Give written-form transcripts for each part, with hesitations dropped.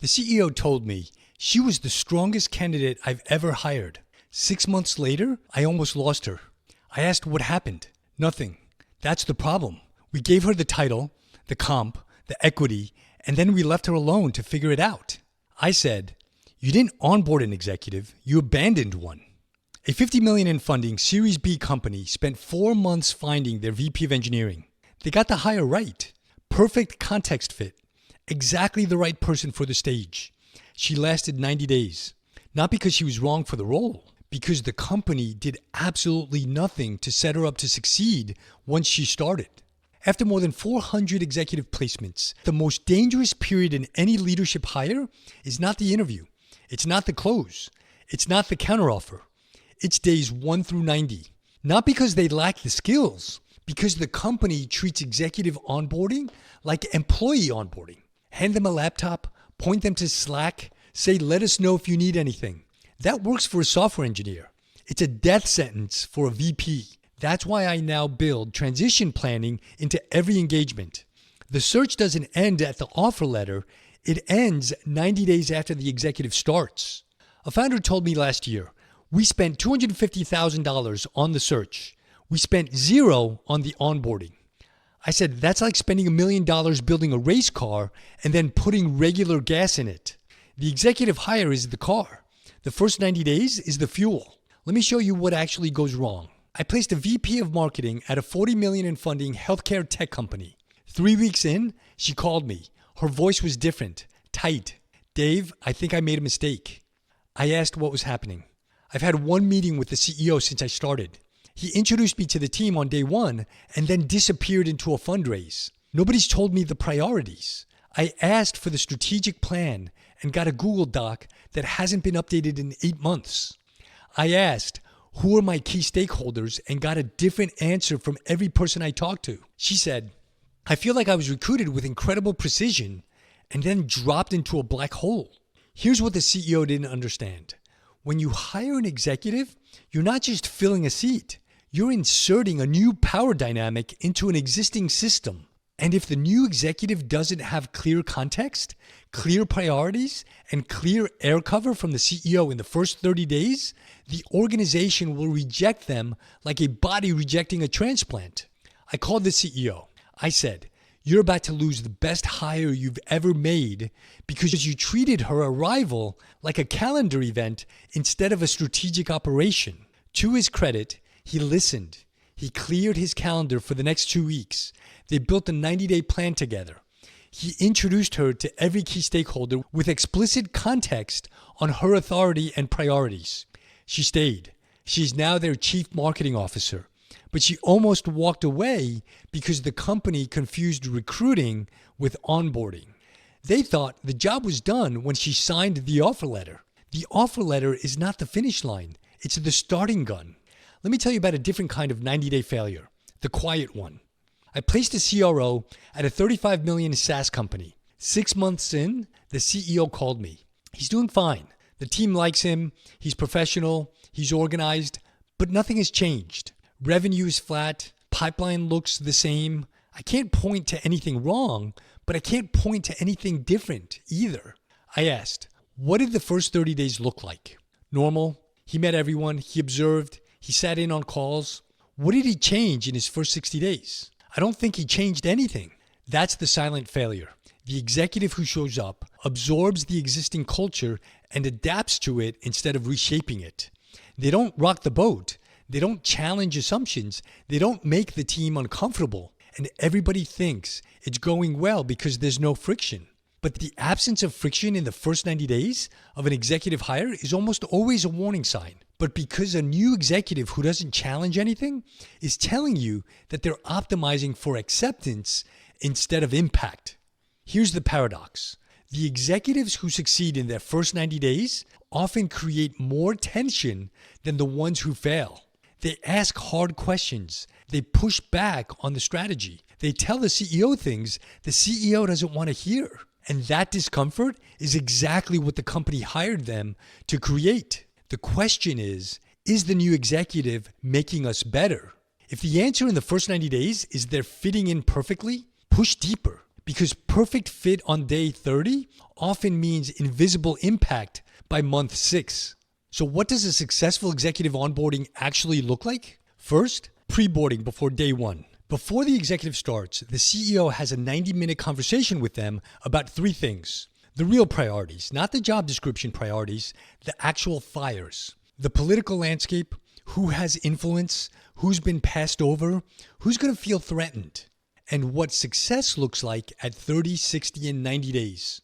The CEO told me she was the strongest candidate I've ever hired. 6 months later, I almost lost her. I asked what happened. Nothing. That's the problem. We gave her the title, the comp, the equity, and then we left her alone to figure it out. I said, you didn't onboard an executive, you abandoned one. A $50 million in funding Series B company spent 4 months finding their VP of engineering. They got the hire right. Perfect context fit. Exactly the right person for the stage. She lasted 90 days. Not because she was wrong for the role, because the company did absolutely nothing to set her up to succeed once she started. After more than 400 executive placements, the most dangerous period in any leadership hire is not the interview. It's not the close. It's not the counteroffer. It's days 1 through 90. Not because they lack the skills, because the company treats executive onboarding like employee onboarding. Hand them a laptop, point them to Slack, say, let us know if you need anything. That works for a software engineer. It's a death sentence for a VP. That's why I now build transition planning into every engagement. The search doesn't end at the offer letter. It ends 90 days after the executive starts. A founder told me last year, we spent $250,000 on the search. We spent zero on the onboarding. I said, that's like spending $1 million building a race car and then putting regular gas in it. The executive hire is the car. The first 90 days is the fuel. Let me show you what actually goes wrong. I placed a VP of marketing at a $40 million in funding healthcare tech company. 3 weeks in, she called me. Her voice was different, tight. Dave, I think I made a mistake. I asked what was happening. I've had one meeting with the CEO since I started. He introduced me to the team on day one and then disappeared into a fundraise. Nobody's told me the priorities. I asked for the strategic plan and got a Google Doc that hasn't been updated in 8 months. I asked, who are my key stakeholders, and got a different answer from every person I talked to. She said, I feel like I was recruited with incredible precision and then dropped into a black hole. Here's what the CEO didn't understand. When you hire an executive, you're not just filling a seat. You're inserting a new power dynamic into an existing system. And if the new executive doesn't have clear context, clear priorities, and clear air cover from the CEO in the first 30 days, the organization will reject them like a body rejecting a transplant. I called the CEO. I said, you're about to lose the best hire you've ever made because you treated her arrival like a calendar event instead of a strategic operation. To his credit, he listened. He cleared his calendar for the next 2 weeks. They built a 90-day plan together. He introduced her to every key stakeholder with explicit context on her authority and priorities. She stayed. She's now their chief marketing officer. But she almost walked away because the company confused recruiting with onboarding. They thought the job was done when she signed the offer letter. The offer letter is not the finish line. It's the starting gun. Let me tell you about a different kind of 90-day failure, the quiet one. I placed a CRO at a $35 million SaaS company. 6 months in, the CEO called me. He's doing fine. The team likes him. He's professional. He's organized. But nothing has changed. Revenue is flat. Pipeline looks the same. I can't point to anything wrong, but I can't point to anything different either. I asked, what did the first 30 days look like? Normal. He met everyone. He observed. He sat in on calls. What did he change in his first 60 days? I don't think he changed anything. That's the silent failure. The executive who shows up absorbs the existing culture and adapts to it instead of reshaping it. They don't rock the boat. They don't challenge assumptions. They don't make the team uncomfortable. And everybody thinks it's going well because there's no friction. But the absence of friction in the first 90 days of an executive hire is almost always a warning sign. But because a new executive who doesn't challenge anything is telling you that they're optimizing for acceptance instead of impact. Here's the paradox. The executives who succeed in their first 90 days often create more tension than the ones who fail. They ask hard questions. They push back on the strategy. They tell the CEO things the CEO doesn't want to hear. And that discomfort is exactly what the company hired them to create. The question is the new executive making us better? If the answer in the first 90 days is they're fitting in perfectly, push deeper. because perfect fit on day 30 often means invisible impact by month 6. So what does a successful executive onboarding actually look like? First, pre-boarding before day 1. Before the executive starts, the CEO has a 90-minute conversation with them about 3 things. The real priorities, not the job description priorities, the actual fires. The political landscape, who has influence, who's been passed over, who's going to feel threatened, and what success looks like at 30, 60, and 90 days.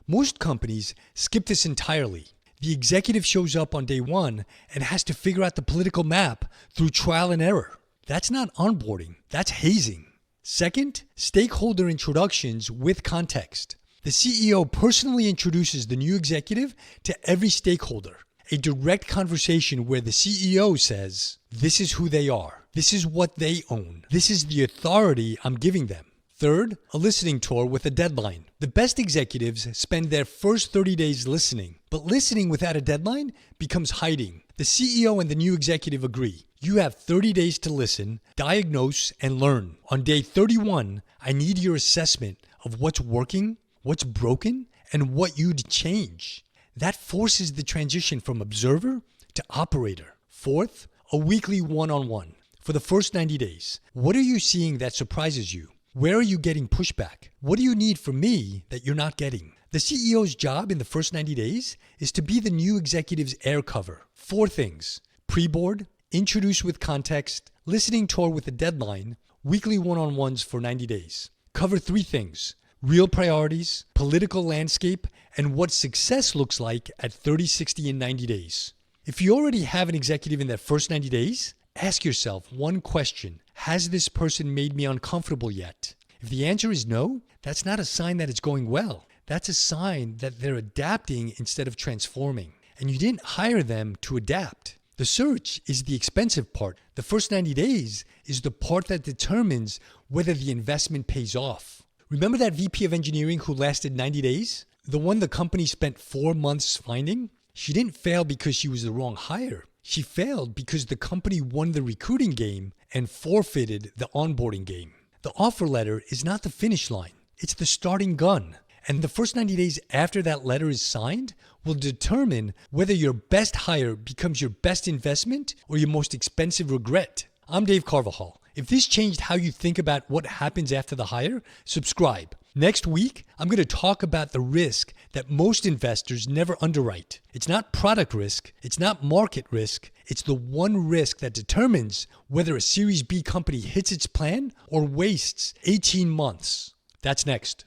Most companies skip this entirely. The executive shows up on day 1 and has to figure out the political map through trial and error. That's not onboarding, that's hazing. Second, stakeholder introductions with context. The CEO personally introduces the new executive to every stakeholder. A direct conversation where the CEO says, this is who they are. This is what they own. This is the authority I'm giving them. Third, a listening tour with a deadline. The best executives spend their first 30 days listening, but listening without a deadline becomes hiding. The CEO and the new executive agree. You have 30 days to listen, diagnose, and learn. On day 31, I need your assessment of what's working, what's broken, and what you'd change. That forces the transition from observer to operator. Fourth, a weekly one-on-one for the first 90 days. What are you seeing that surprises you? Where are you getting pushback? What do you need from me that you're not getting? The CEO's job in the first 90 days is to be the new executive's air cover. 4 things: pre-board, introduce with context, listening tour with a deadline, weekly one-on-ones for 90 days. Cover 3 things: real priorities, political landscape, and what success looks like at 30, 60, and 90 days. If you already have an executive in that first 90 days, ask yourself one question: has this person made me uncomfortable yet? If the answer is no, that's not a sign that it's going well. That's a sign that they're adapting instead of transforming. And you didn't hire them to adapt. The search is the expensive part. The first 90 days is the part that determines whether the investment pays off. Remember that VP of engineering who lasted 90 days? The one the company spent 4 months finding? She didn't fail because she was the wrong hire. She failed because the company won the recruiting game and forfeited the onboarding game. The offer letter is not the finish line. It's the starting gun. And the first 90 days after that letter is signed will determine whether your best hire becomes your best investment or your most expensive regret. I'm Dave Carvajal. If this changed how you think about what happens after the hire, subscribe. Next week, I'm going to talk about the risk that most investors never underwrite. It's not product risk. It's not market risk. It's the one risk that determines whether a Series B company hits its plan or wastes 18 months. That's next.